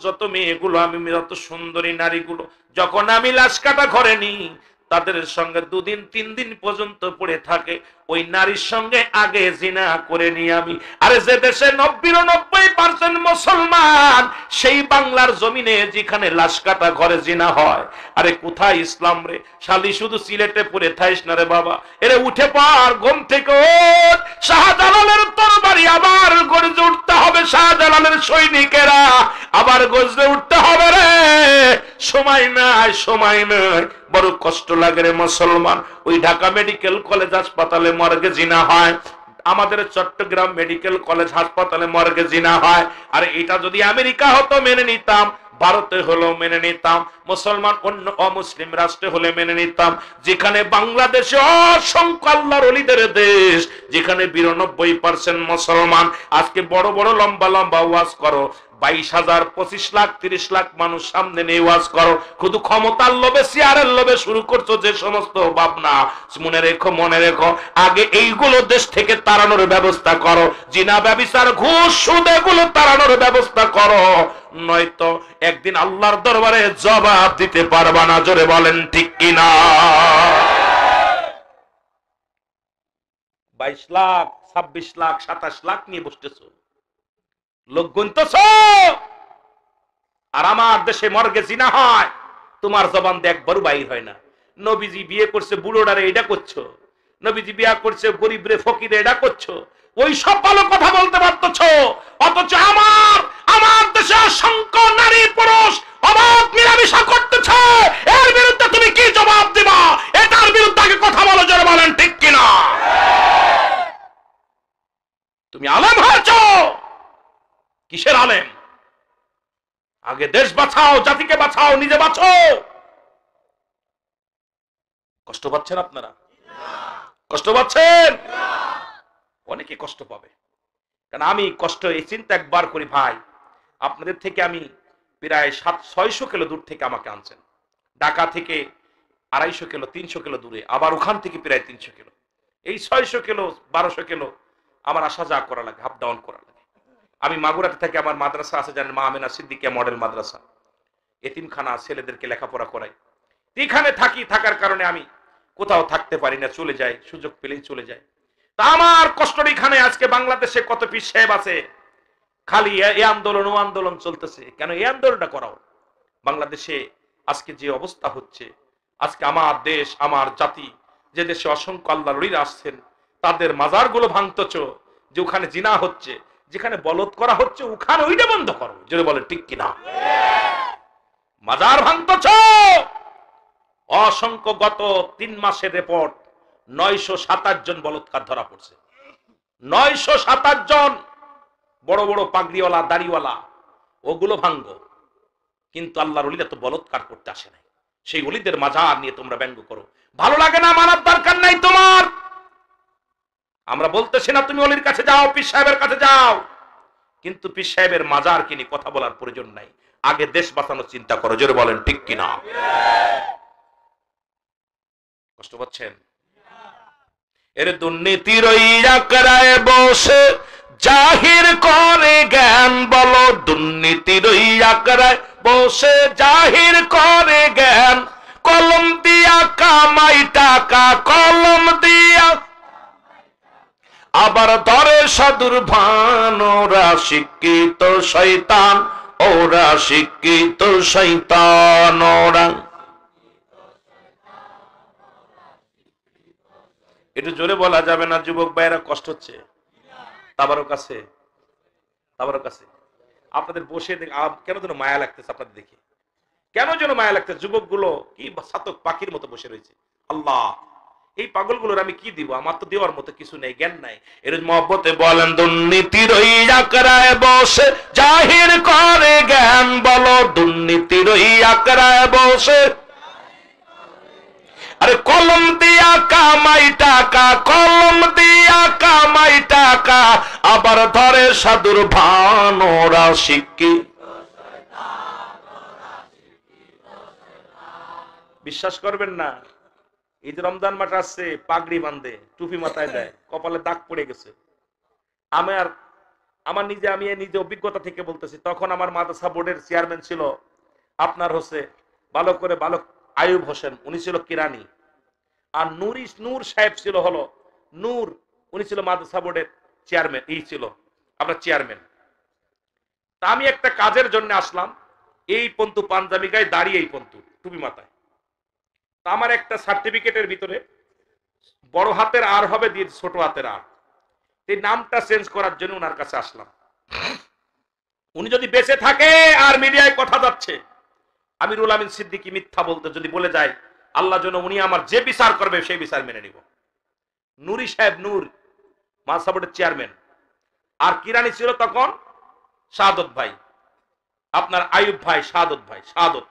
যত মেয়েগুলো, আমি যত সুন্দরী নারীগুলো, যখন আমি লাশ কাটা ঘরে নি, তাদের সঙ্গে 2 দিন 3 দিন পর্যন্ত পড়ে থাকে, ওই নারীর সঙ্গে আগে জিনা করে নি আমি। আরে যে দেশে 99% মুসলমান, সেই বাংলার জমিনে যেখানে লাশ কাটা ঘরে জিনা হয়, আরে কোথায় ইসলাম রে? শালি শুধু সিলেটে পড়ে থাইস না রে বাবা, এরে উঠে পার, ঘুম থেকে ওঠ, শাহজালালের তরবারি আবার গর্জে উঠতে হবে, শাহজালালের সৈনিকেরা আবার গর্জে উঠতে হবে রে। সময় নাই, সময় নাই, বড় কষ্ট লাগে রে মুসলমান। ওই ঢাকা মেডিকেল কলেজ হাসপাতালে মর্গে জিনা হয়, আমাদের চট্টগ্রাম মেডিকেল কলেজ হাসপাতালে মর্গে জিনা হয়। আর এটা যদি আমেরিকা হতো মেনে নিতাম, ভারতে হলো মেনে নিতাম, মুসলমান অন্য অমুসলিম রাষ্ট্রে হলে মেনে নিতাম। যেখানে বাংলাদেশে অসংখ্য আল্লাহর ওলিদের দেশ, যেখানে 92% মুসলমান, আজকে বড় বড় লম্বা লম্বা ওয়াজ করো, 22,000, 25 লাখ, 30 লাখ মানুষ সামনে নিয়ে ওয়াজ করো, শুধু ক্ষমতার লোভে, চেয়ারের লোভে শুরু করছো যে সমস্ত ভাবনা, মনে রেখো আগে এইগুলো দেশ থেকে তাড়ানোর ব্যবস্থা করো। জিনা, ব্যভিচার, ঘুষ, সুদ এগুলো তাড়ানোর ব্যবস্থা করো, নয়তো একদিন আল্লাহর দরবারে জবাব দিতে পারবা না। জোরে বলেন ঠিক কিনা? 22 লাখ, 26 লাখ, 27 লাখ নিয়ে বসতেছো, লোক গুনতেছ, আর আমার দেশে মর্গে জিনা হয়, তোমার জবান দিয়ে একবারও বাইর হয় না। নবীজি বিয়ে করছে বুড়োডারে, এটা করছো। নবীজি বিয়ে করছে গরিব রে, ফকিরে, এটা করছো। ওই সব ভালো কথা বলতে পারতেছ, অথচ আমার দেশে অসংখ্য নারী পুরুষ অবাধ মিলামেশা করতেছে, এর বিরুদ্ধে তুমি কি জবাব দিবা? এটার বিরুদ্ধে আগে কথা বলো, জোরে বলেন ঠিক কিনা? তুমি আলেম হয়েছো, কিসের আলেম? আগে দেশ বাঁচাও, জাতিকে বাঁচাও, নিজে বাঁচো। কষ্ট পাচ্ছেন আপনারা? কষ্ট পাচ্ছেন? অনেকে কষ্ট পাবে, কারণ আমি কষ্ট এই চিন্তা একবার করি, ভাই আপনাদের থেকে আমি প্রায় 700-600 কিলো দূর থেকে আমাকে আনছেন, ঢাকা থেকে 250 কিলো 300 কিলো দূরে, আবার ওখান থেকে প্রায় 300 কিলো, এই 600 কিলো 1200 কিলো আমার আসা যাওয়া করা লাগে, আপ ডাউন করা লাগে। আমি মাগুরাতে থাকি, আমার মাদ্রাসা আছে জানেন, মা আমেনা সিদ্দিকিয়া মডেল মাদ্রাসা, এতিমখানা, ছেলেদেরকে লেখাপড়া করাই। এখানে থাকার কারণে আমি কোথাও থাকতে পারি না, চলে যাই, সুযোগ পেলেই চলে যাই। তা আমার কষ্টের এখানে আজকে বাংলাদেশে কত পীর সাহেব আছে, খালি এই আন্দোলন ও আন্দোলন চলতেছে। কেন এই আন্দোলনটা করাও? বাংলাদেশে আজকে যে অবস্থা হচ্ছে, আজকে আমার দেশ, আমার জাতি, যে দেশে অসংখ্য আল্লাহর ওলিরা আসছেন, তাদের মাজারগুলো ভাঙতেছ, যে ওখানে জিনা হচ্ছে, যেখানে বলদ করা হচ্ছে, ওখানে ওইটা বন্ধ করো। যদি বলে ঠিক কিনা? মাজার ভাঙতেছ। অসংখ্য গত 3 মাসের রিপোর্ট, 927 জন বলৎকার ধরা পড়ছে। 927 জন বড় বড় পাগড়িওয়ালা, দাড়িওয়ালা, ওগুলো ভাঙ্গো। কিন্তু আল্লাহর ওলিরা তো বলৎকার করতে আসে নাই। সেই ওলিদের মাজার নিয়ে তোমরা ব্যঙ্গ করো, ভালো লাগে না? মানার দরকার নাই তোমার। আমরা বলতেছি না তুমি ওলির কাছে যাও, পীর সাহেবের কাছে যাও, কিন্তু পীর সাহেবের মাজার কিনে কথা বলার প্রয়োজন নাই। আগে দেশ বাঁচানোর চিন্তা করো। জোরে বলেন ঠিক কিনা? কষ্ট পাচ্ছেন? এর দুর্নীতির ওই আঁকড়ায় বসে জাহির করে জ্ঞান, বলো দুর্নীতির ওই আঁকড়ায় বসে জাহির করে জ্ঞান। কলম দিয়া কামাই টাকা, কলম দিয়া আবার ধরে সাধুর ভান। ওরা শিক্ষিত শয়তান, ওরা শিক্ষিত শয়তান, ওরা। একটু জোরে বলা যাবে না? যুবক ভাইয়েরা কষ্ট হচ্ছে? তাবারও কাছে আপনাদের বসে কেন যেন মায়া লাগতেছে, আপনাদের দেখে কেন যেন মায়া লাগতেছে। যুবক গুলো কি ছাতক পাখির মতো বসে রয়েছে। আল্লাহ, এই পাগলগুলোর আমি কি দিব? আমার তো দেওয়ার মতো কিছু নেই, জ্ঞান নাই। এর মহব্বতে বলেন দুর্নীতির ওই আঁকড়ায় বসে জাহির করে জ্ঞান, বলো দুর্নীতির ওই আঁকড়ায় বসে। আরে কলম দিয়া কামাই টাকা, কলম দিয়া কামাই টাকা, আবার ধরে সাধুর ভান। ওরা শিক্ষিত। বিশ্বাস করবেন না, এই যে রমজান মাস আসছে, পাগড়ি বাঁধে, টুপি মাথায় দেয়, কপালে দাগ পড়ে গেছে। আমি নিজে অভিজ্ঞতা থেকে বলতেছি, তখন আমার মাদ্রাসা বোর্ডের চেয়ারম্যান ছিল আপনার ভালো আয়ুব হোসেন, উনি ছিল কিরানি। আর নূর সাহেব ছিল হলো নূর, উনি ছিল মাদ্রাসা বোর্ডের চেয়ারম্যান, চেয়ারম্যান। তা আমি একটা কাজের জন্য আসলাম, এই পন্তু পাঞ্জাবি গায়ে, দাঁড়িয়ে এই পন্তু, টুপি মাথায়। তা আমার একটা সার্টিফিকেটের ভিতরে বড় হাতের আর হবে দিয়ে ছোট হাতের আর, এই নামটা চেঞ্জ করার জন্য ওনার কাছে আসলাম। উনি যদি বেঁচে থাকে আর মিডিয়ায় কথা যাচ্ছে, আমি রুহুল আমিন সিদ্দিকী মিথ্যা বলতে যদি বলে যায়, আল্লাহ যেন উনি আমার যে বিচার করবে সেই বিচার মেনে নিব। নুরি সাহেব, নূর মাদ্রাসা বোর্ডের চেয়ারম্যান, আর কিরানি ছিল তখন শাহাদত ভাই। আপনার আয়ুব ভাই, শাহাদত।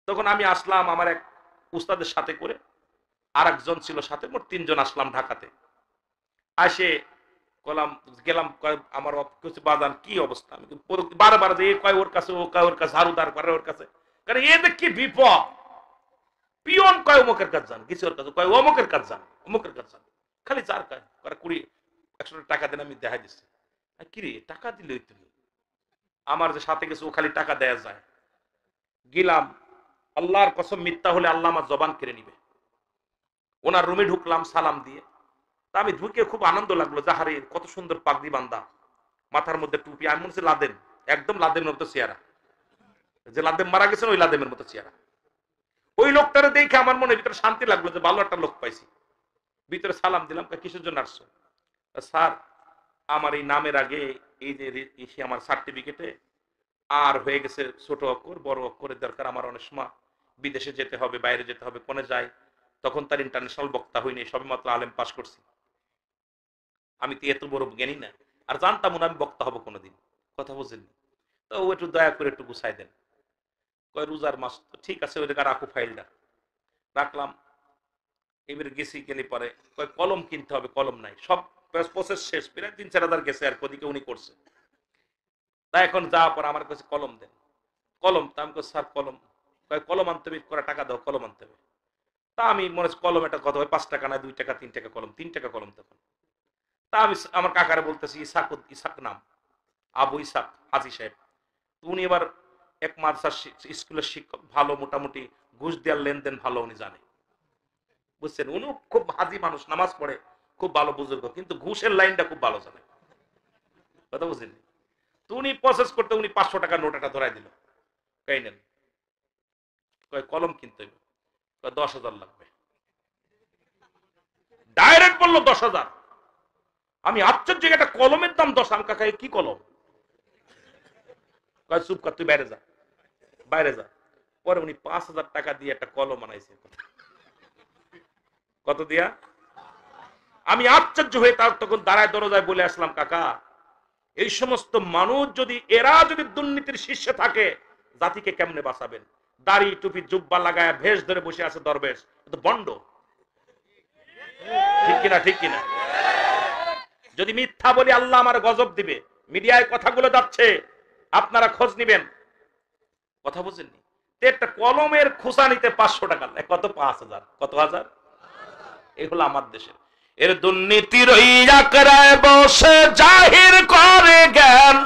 তখন আমি আসলাম আমার এক উস্তাদের সাথে করে, আর একজন ছিল সাথে, মোট 3 জন আসলাম ঢাকাতে। আসে গেলাম, আমার কিছু বাজান কি অবস্থা, আমি বারবার যে কয় ওর কাছে, ও কয় ওর কাছে, ঝাড়ুদার করে ওর কাছে, কারণ এ দেখ কি বিপদ। পিয়ন কয় অমুকের কাজ যান, কিছু ওর কাছে কয় অমুকের কাজ যান, অমুকের কাজ যান, খালি চার কয় 20-100 টাকা দেন, আমি দেখা দিচ্ছি। কিরে টাকা দিলে তুমি, আমার যে সাথে গেছে ও খালি টাকা দেয়া যায়। গেলাম, আল্লাহর কসম মিথ্যা হলে আল্লাহ আমার জবান কেড়ে নিবে। ওনার রুমে ঢুকলাম সালাম দিয়ে। তা আমি ঢুকে খুব আনন্দ লাগলো, যাহারে কত সুন্দর পাগড়ি বান্দা, মাথার মধ্যে টুপি, আমি মনে হচ্ছে লাদেন, একদম লাদেনের মতো চেহারা, যে লাদেন মারা গেছেন ওই লাদেনের মতো চেহারা। ওই লোকটারে দেখে আমার মনে ভিতরে শান্তি লাগলো যে ভালো একটা লোক পাইছি। ভিতরে সালাম দিলাম, কিসের জন্য আসছো? স্যার আমার এই নামের আগে এই যে আমার সার্টিফিকেটে আর হয়ে গেছে ছোট অক্ষর, বড় অক্ষরের দরকার, আমার অনেক সময় বিদেশে যেতে হবে, বাইরে যেতে হবে, কোনে যাই, তখন তার ইন্টারন্যাশনাল বক্তা হইনি, সবে মাত্র আলেম পাস করছি, আমি তো এত বড় জ্ঞানী না, আর জানতাম না আমি বক্তা হবো কোনোদিন, কথা বুঝেননি। তো ও একটু দয়া করে একটু গুছাই দেন। কয় রোজার মাস, তো ঠিক আছে, ওই জায়গা রাখো, ফাইলটা রাখলাম। এবারে গেছি, গেলে পরে কয় কলম কিনতে হবে, কলম নাই, সব প্রসেস শেষ, প্রায় 3-4 হাজার গেছে আর কদিকে উনি করছে। তাই এখন যাওয়ার পর আমার কাছে কলম দেন, কলম, তা আমি স্যার কলম, কয় কলম আনতে হবে, করে টাকা দাও, কলম আনতে হবে। তা আমি মনে হচ্ছে কলম একটা কত হয়, 5 টাকা না 2 টাকা 3 টাকা কলম, 3 টাকা কলম তখন। তা আমি আমার কাকারে বলতেছি, ইসাক নাম, আবু ইসাক হাজি সাহেব। উনি এবার এক মাদ্রাসার স্কুলের শিক্ষক, ভালো, মোটামুটি ঘুষ দেওয়ার লেনদেন ভালো উনি জানে, বুঝছেন। উনি খুব হাজি মানুষ, নামাজ পড়ে, খুব ভালো বুজুর্গ, কিন্তু ঘুষের লাইনটা খুব ভালো জানে, কথা বুঝলেন। তো উনি প্রসেস করতে উনি 500 টাকা নোট একটা ধরাই দিল, কই নেন, কয় কলম কিনতে হবে, 10,000 লাগবে, ডাইরেক্ট বললো 10,000। আমি আশ্চর্য, একটা কলমের দাম 10, আমি কাকা কি কলম, কয় চুপ কর, তুই বাইরে যা, বাইরে যা। পরে উনি 5,000 টাকা দিয়ে একটা কলম আনাইছে। কত দিয়া? আমি আশ্চর্য হয়ে তার তখন দাঁড়ায় দরজায় বলে আসলাম, কাকা এই সমস্ত মানুষ যদি, এরা যদি দুর্নীতির শীর্ষে থাকে, জাতিকে কেমনে বাঁচাবেন? দাড়ি টুপি জুব্বা লাগায় ভেষ ধরে বসে আছে দরবেশ, তো বন্ড, ঠিক কিনা, ঠিক কিনা? যদি মিথ্যা বলি আল্লাহ আমার গজব দিবে। মিডিয়ায় কথাগুলো যাচ্ছে, আপনারা খোঁজ নিবেন, কথা বুঝেননি। একটা কলমের খোসা নিতে 500 টাকা, কত 5,000, কত হাজার, এগুলো আমার দেশে। এর দুর্নীতির বসে জাহির করে জ্ঞান,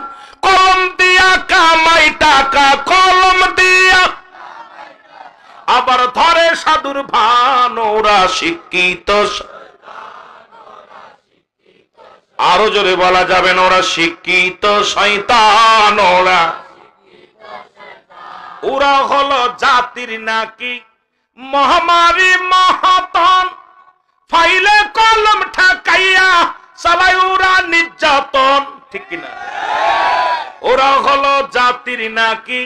কলম দিয়া কামাই টাকা, কলম দিয়া আবার ধরে সাধুর ভান, ওরা শিক্ষিত, আরো জোরে বলা যাবে না, ওরা শিক্ষিত শয়তান, ওরা হলো জাতির নাকি মহামারী মহাতন, ফাইলে কলম ঠাকাইয়া চালায় ওরা নির্যাতন, ঠিক কিনা? ওরা হলো জাতির নাকি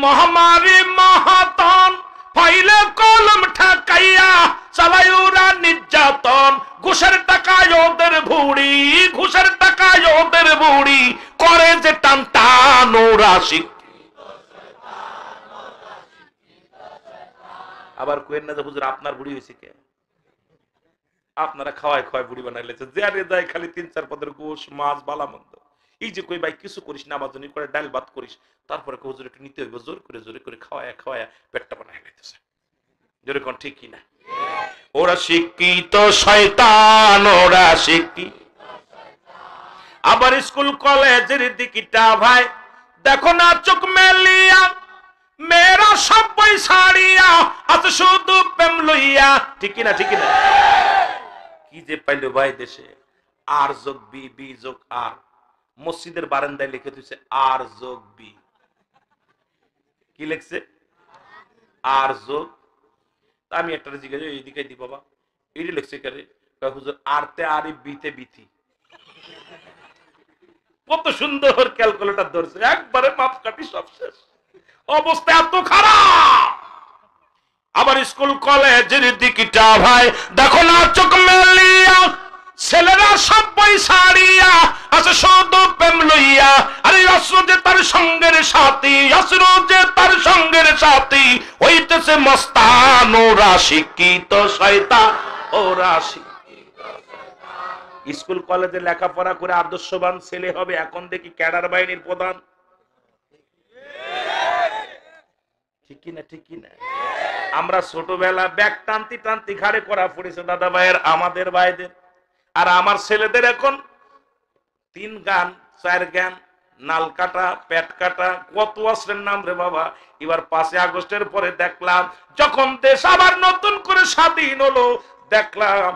মহামারী মহাতন, ফাইলে কলম ঠাকাইয়া চালায় ওরা নির্যাতন, ঘুষের টাকায় ওদের ভুড়ি, ঘুষের টাকায় ওদের ভুড়ি, করে যে টান টান, ওরা আবার কোয়েন না যে হুজুর আপনার বুড়ি হয়েছে কে? আপনারা খাওয়ায় খাওয়ায় বুড়ি বানাইলেছে, যে যায় খালি 3-4 পদের গোশ মাছ বালা মন্দ। এই যে কই ভাই কিছু করিস না, আমাজন করে ডাল ভাত করিস, তারপরে হুজুর একটু নিতে হইব, জোর করে খাওয়ায় খাওয়ায় পেটটা বানাই লাইতেছে, জোরে কোন ঠিক কিনা? ওরা শিক্ষিত শয়তান, ওরা শিক্ষিত। আবার স্কুল কলেজের দিকটা ভাই দেখো না চোখ মেলিয়া, মেয়েরা সব বই ছাড়িয়া আছে শুধু প্রেম লইয়া, ঠিক কিনা, ঠিক কিনা? কি যে পাইলো ভাই দেশে, আর যোগ বি, বি যোগ আর, মসজিদের বারান্দায় লিখে দিয়েছে আর যোগ বি, কি লিখছে? আর যোগ। আমি একটা জিজ্ঞাসা, এইদিকে দি বাবা, এইটি লিখছে কে রে? হুজুর আরতে আরি, বিতে বিথি। কত সুন্দর ক্যালকুলেটর ধরছে, একবারে মাপ কাটি সব শেষ, অবস্থা এত খারাপ। আবার স্কুল কলেজের দিকটা ভাই দেখো না চোখ মেলিয়া, ছেলেরা সব বই সারিয়া আছে শুধু প্রেম লইয়া। আরে অস্ত্র যে তার সঙ্গের সাথী, অস্ত্র যে তার সঙ্গের সাথী, হইতেছে মস্তান ওরা শিক্ষিত শয়তান ওরা শিক্ষিত। স্কুল কলেজে লেখাপড়া করে আদর্শবান ছেলে হবে, এখন দেখি ক্যাডার বাহিনীর প্রধান। ঠিক কিনা ঠিক কিনা? আমরা ছোটবেলা ব্যাগ টানতি টানতি ঘাড়ে করা পড়েছে দাদা ভাইয়ের, আমাদের ভাইদের। আর আমার ছেলেদের এখন 3 গান 4 গান, নাল কাটা, পেট কাটা, কত অস্ত্রের নাম রে বাবা। এবার 5 আগস্টের পরে দেখলাম যখন দেশ আবার নতুন করে স্বাধীন হলো, দেখলাম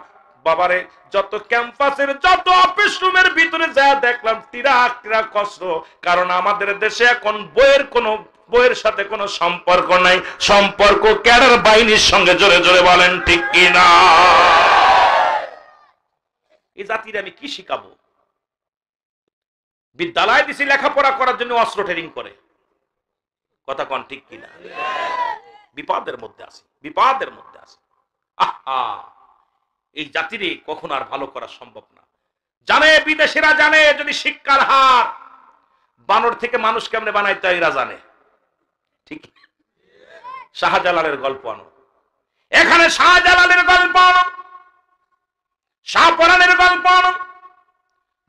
বাবারে যত ক্যাম্পাসের যত অফিস রুমের ভিতরে যা দেখলাম টিরাক টিরাক অস্ত্র। কারণ আমাদের দেশে এখন বইয়ের সাথে কোনো সম্পর্ক নাই, সম্পর্ক ক্যাডার বাহিনীর সঙ্গে। জোরে জোরে বলেন ঠিক কিনা? এই জাতির আমি কি শিখাবো? বিদ্যালয় দিছি লেখাপড়া করার জন্য, অস্ত্র ট্রেনিং করে। কথা কন ঠিক কিনা? বিপদের মধ্যে আছে, বিপদের মধ্যে আছে। আহা, এই জাতিরে কখন আর ভালো করা সম্ভব না। জানে বিদেশিরা, জানে যদি শিক্ষার হার বানর থেকে মানুষ কেমনে বানাইতে এরা জানে। ঠিক শাহজালালের গল্প আনো, এখানে শাহজালালের গল্প আনো, শাহপরানের গল্প আনো।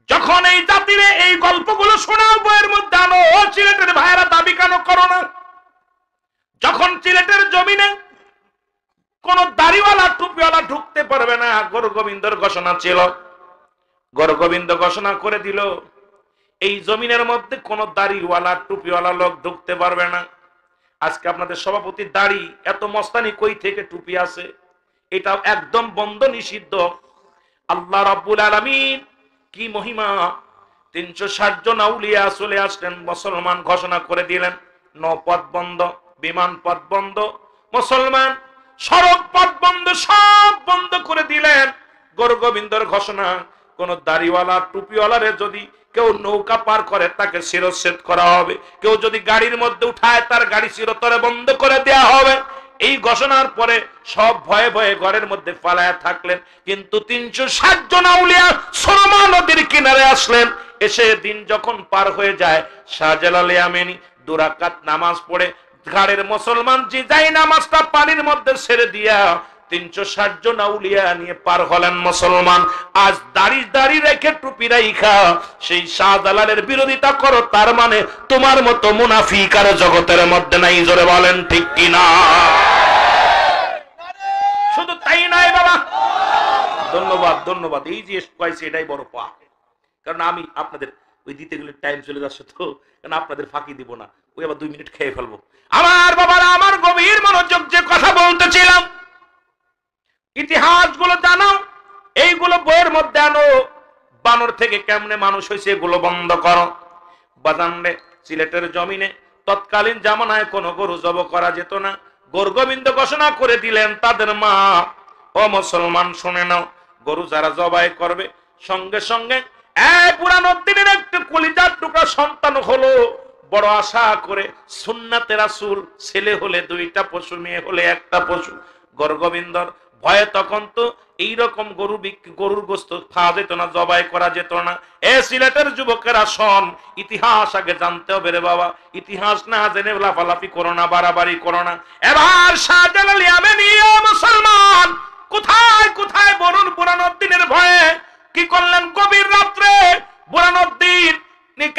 যখন এই জাতিরে এই গল্পগুলো শোনাও বইয়ের মধ্যে আনো, ও সিলেটের ভাইয়েরা দাবি কেন করো না? যখন সিলেটের জমিনে কোন দাড়িওয়ালা টুপিওয়ালা ঢুকতে পারবে না, গুরু গোবিন্দর ঘোষণা ছিল। গুরু গোবিন্দ ঘোষণা করে দিল এই জমিনের মধ্যে কোন দাড়িওয়ালা টুপিওয়ালা লোক ঢুকতে পারবে না। আজকে আপনাদের সভাপতি দাড়ি এত মস্তানি কই থেকে টুপি আছে? এটা একদম বন্ধ, নিষিদ্ধ। আল্লাহ রাব্বুল আলামিন কি মহিমা! 360 জন আউলিয়া চলে আসলেন, মুসলমান ঘোষণা করে দিলেন নৌপথ বন্ধ, বিমান পথ বন্ধ, মুসলমান সড়ক পথ বন্ধ, সব বন্ধ করে দিলেন। গুরু গোবিন্দর ঘোষণা, কোন দাড়িওয়ালা টুপিওয়ালারে যদি কেউ নৌকা পার করে তাকে শিরচ্ছেদ করা হবে, কেউ যদি গাড়ির মধ্যে উঠায় তার গাড়ি চিরতরে বন্ধ করে দেয়া হবে। এই ঘোষণার পরে সব ভয়ে ভয়ে ঘরের মধ্যে পালায়া থাকলেন। কিন্তু 360 জন আউলিয়া সুরমা নদীর কিনারে আসলেন। এসে দিন যখন পার হয়ে যায়, শাহজালাল ইয়ামানি 2 রাকাত নামাজ পড়ে ঘাড়ের মুসলমান যে যাই নামাজটা পানির মধ্যে ছেড়ে দিয়া 360 জন আউলিয়া নিয়ে পার হলেন মুসলমান। আজ দাড়ি রেখে টুপি রাইখা সেই শাহজালালের বিরোধিতা করো, তার মানে তোমার মতো মুনাফিক আর জগতের মধ্যে নাই। জোরে বলেন ঠিক কিনা? শুধু তাই নাই বাবা, ধন্যবাদ ধন্যবাদ। এই যে কয়েছে এটাই বড় পা। কারণ আমি আপনাদের ওই দিতে গেলে টাইম চলে যাচ্ছে, তো কারণ আপনাদের ফাঁকি দিব না, ওই আবার 2 মিনিট খেয়ে ফেলবো। আমার বাবারা, আমার গভীর মনোযোগ যে কথা বলতেছিলাম, ইতিহাসগুলো জানো, এইগুলো বইয়ের মধ্যে আনো। বানর থেকে কেমনে মানুষ হয়েছে এগুলো বন্ধ করো। বাজানরে সিলেটের জমিনে তৎকালীন জামানায় কোনো গরু জব করা যেত না। গুরু গোবিন্দ ঘোষণা করে দিলেন তাদের মা, ও মুসলমান শুনে নাও, গরু যারা জবাই করবে সঙ্গে সঙ্গে পুরানোর দিনের একটা কলিজার টুকরা সন্তান হলো, বড় আশা করে সুন্নাতে রাসূল, ছেলে হলে 2টা পশু, মেয়ে হলে 1টা পশু। গুরু গোবিন্দর ভয়ে তখন তো এইরকম গরুর গোস্ত খাওয়া যেত না, জবাই করা যেত না। এ সিলেটের যুবকেরা শোন, ইতিহাস আগে জানতে হবে রে বাবা। ইতিহাস না জেনে লাফালাফি করো না, বাড়াবাড়ি করো না। এবার শাহজালাল ইয়ামানি মুসলমান কোথায় কোথায় বরুণ পুরানোর দিনের ভয়ে কি করলেন? গভীর রাত্রে পুরানোর দিন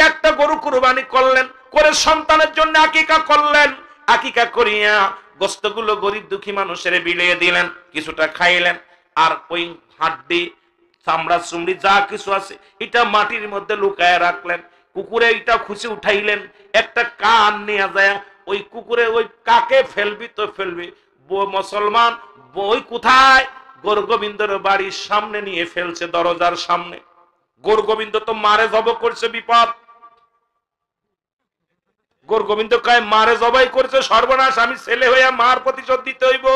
একটা গরু কুরবানি করলেন, করে সন্তানের জন্য আকিকা করলেন। আকিকা করিয়া গোস্তগুলো গরিব দুঃখী মানুষের বিলিয়ে দিলেন, কিছুটা খাইলেন। আর ওই হাড্ডি চামড়া চুমড়ি যা কিছু আছে এটা মাটির মধ্যে লুকায় রাখলেন। কুকুরে এটা খুশি উঠাইলেন, একটা কান নিয়ে যায় ওই কুকুরে ওই কাকে ফেলবি তো ফেলবি। মুসলমান ওই কোথায়? গুরু গোবিন্দর বাড়ির সামনে নিয়ে ফেলছে, দরজার সামনে। গুরু গোবিন্দ তো মারে জব করছে, বিপদ। গুরু গোবিন্দ কয় মারে জবাই করছে, সর্বনাশ, আমি ছেলে হইয়া মার প্রতিশোধ দিতে হইব।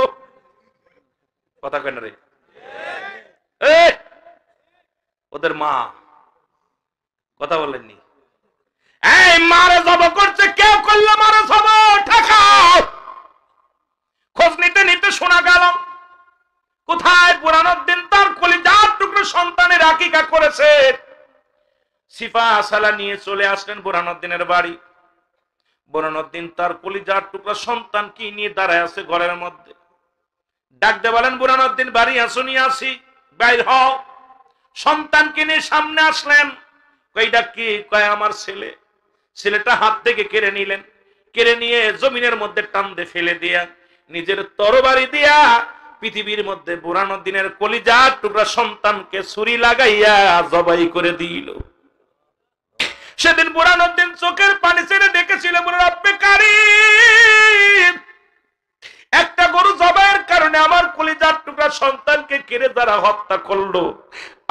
কথা কেন রে? ওদের মা কথা বলেননি, এই মারে জব করছে। কেউ করলে মারে জব, ঠেকাও। খোঁজ নিতে নিতে শোনা গেল কোথায় পুরানোর দিন তার কলিজার টুকরো সন্তানের গরুর আকিকা করেছে। সিফা সালা নিয়ে চলে আসলেন বুরহানুদ্দিনের বাড়ি। বুরহানুদ্দিন তার কলিজার টুকরা সন্তান কি নিয়ে দাঁড়ায় আছে ঘরের মধ্যে। ডাকতে বলেন, বুরহানুদ্দিন বাড়ি আসুনি? আসি। বাইর হও। সন্তানকে নিয়ে সামনে আসলেন। কইটা কি? কয় আমার ছেলে। ছেলেটা হাত থেকে কেড়ে নিলেন। কেড়ে নিয়ে জমিনের মধ্যে টান দিয়ে ফেলে দিয়া নিজের তরবারি দিয়া পৃথিবীর মধ্যে বুরহানুদ্দিনের কলিজার টুকরা সন্তানকে ছুরি লাগাইয়া জবাই করে দিল। সেদিন বুরহানুদ্দিন চোখের পানি ছেড়ে ডেকেছিল, রব্বে কারীম, একটা গরু জবাইয়ের কারণে আমার কলিজার টুকরা সন্তানকে কেড়ে যারা হত্যা করলো,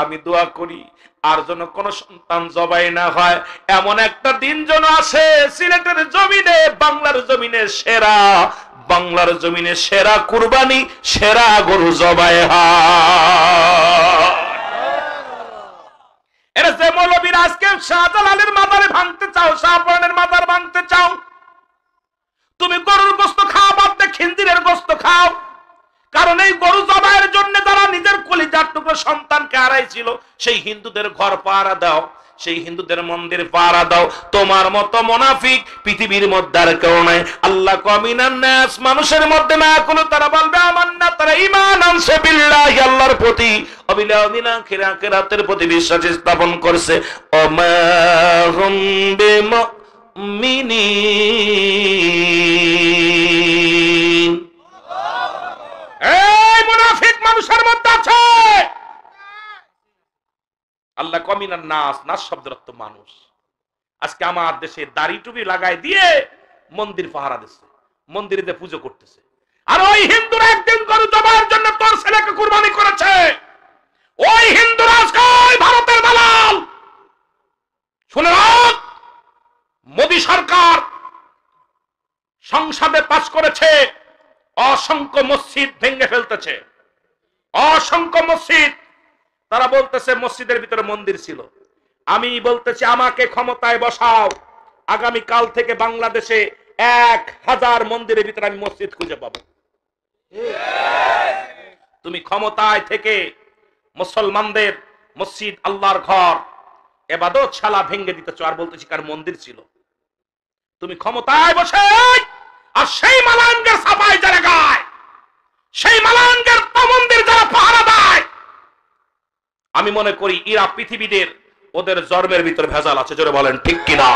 আমি দোয়া করি আর যেন কোন সন্তান জবাই না হয়, এমন একটা দিন যেন আসে সিলেটের জমিনে, বাংলার জমিনে সেরা, বাংলার জমিনে সেরা কুরবানি, সেরা গরু জবাই হয়। এরা যে মৌলবীর আজকে শাহজালালের মাজারে ভাঙতে চাও, শাহপুরানের মাজার ভাঙতে চাও, তুমি গরুর গোস্ত খাও, বাদ দিয়ে খিনজিরের গোস্ত খাও। কারণ এই গরু জবাইয়ের জন্য যারা নিজের কলিজার টুকরো সন্তানকে হারাইছিল, সেই হিন্দুদের ঘর পাহারা দাও, সেই হিন্দুদের মন্দির পাহারা দাও। তোমার মতো মুনাফিক পৃথিবীর মধ্যে আর কেউ নাই। আল্লাহ কমিনান নাস, মানুষের মধ্যে না কোনো তারা বলবে আমান্না, তারা ঈমান আনছে বিল্লাহি, আল্লাহর প্রতি, অবিল আখিরাতের প্রতি বিশ্বাস স্থাপন করছে। ওমা হুম বিমুমিনিন। এই মুনাফিক মানুষের মধ্যে আছে। আল্লাহ কমিনান নাস, নাস শব্দের অর্থ মানুষ। আজকে আমার দেশে দাড়ি টুপি লাগাই দিয়ে মন্দির পাহারা দিচ্ছে, মন্দিরে পুজো করতেছে। আর ওই হিন্দুরা একদিন গরু জবাইয়ের জন্য তোর ছেলেকে কুরবানি করেছে। ওই হিন্দুরা আজকে ভারতের দালাল। শুনে রাখ, মোদী সরকার সংসদে পাস করেছে অসংখ্য মসজিদ ভেঙে ফেলতেছে, অসংখ্য মসজিদ। তারা বলতেছে মসজিদের ভিতরে মন্দির ছিল। আমি বলতেছি আমাকে ক্ষমতায় বসাও, আগামী কাল থেকে বাংলাদেশে 1000 মন্দিরের ভিতরে আমি মসজিদ খুঁজে পাবো। তুমি ক্ষমতায় থেকে মুসলমানদের মসজিদ, আল্লাহর ঘর, ইবাদতশালা ভেঙে দিতেছ, আর বলতেছি কার মন্দির ছিল। তুমি ক্ষমতায় বসে আর সেই মালাঙ্গের সাফাই যারা গায়, সেই মালাঙ্গের মন্দির যারা পাহারা দেয়, আমি মনে করি এরা পৃথিবীদের, ওদের জন্মের ভিতরে ভেজাল আছে। জোরে বলেন ঠিক কিনা?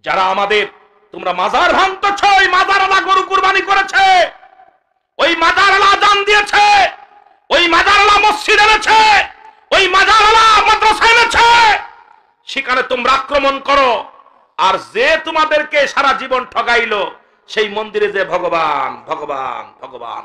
যারা আমাদের, তোমরা মাজার ভাঙতেছ, ওই মাজারওয়ালা গরু কুরবানি করেছে, ওই মাজারওয়ালা আযান দিয়েছে, ওই মাজারওয়ালা মসজিদ এনেছে, ওই মাজারওয়ালা মাদ্রাসা এনেছে, সেখানে তোমরা আক্রমণ করো। আর যে তোমাদেরকে সারা জীবন ঠগাইলো, সেই মন্দিরে যে ভগবান ভগবান ভগবান